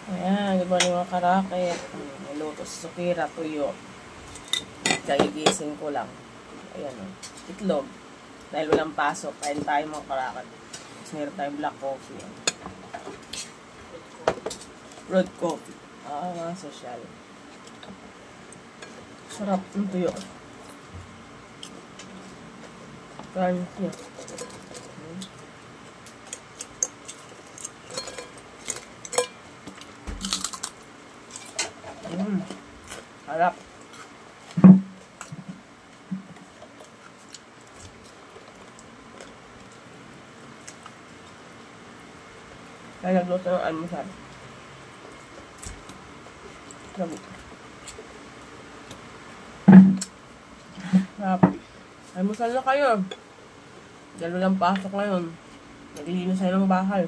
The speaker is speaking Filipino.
Ayan, good morning mga karakit. Niluto sa sukira, tuyo. Kagigising ko lang. Ayan o, itlog. Dahil walang pasok, kain tayo mga karakit. Tapos meron tayong black coffee. Red coffee. Mga sosyal. Sarap ng tuyo. Crunchy. Harap. Kaya nagluto ng almusal. Sarap. Sarap. Almusal na kayo. Dalo lang pasok ngayon. Naglilinis tayo ng bahay.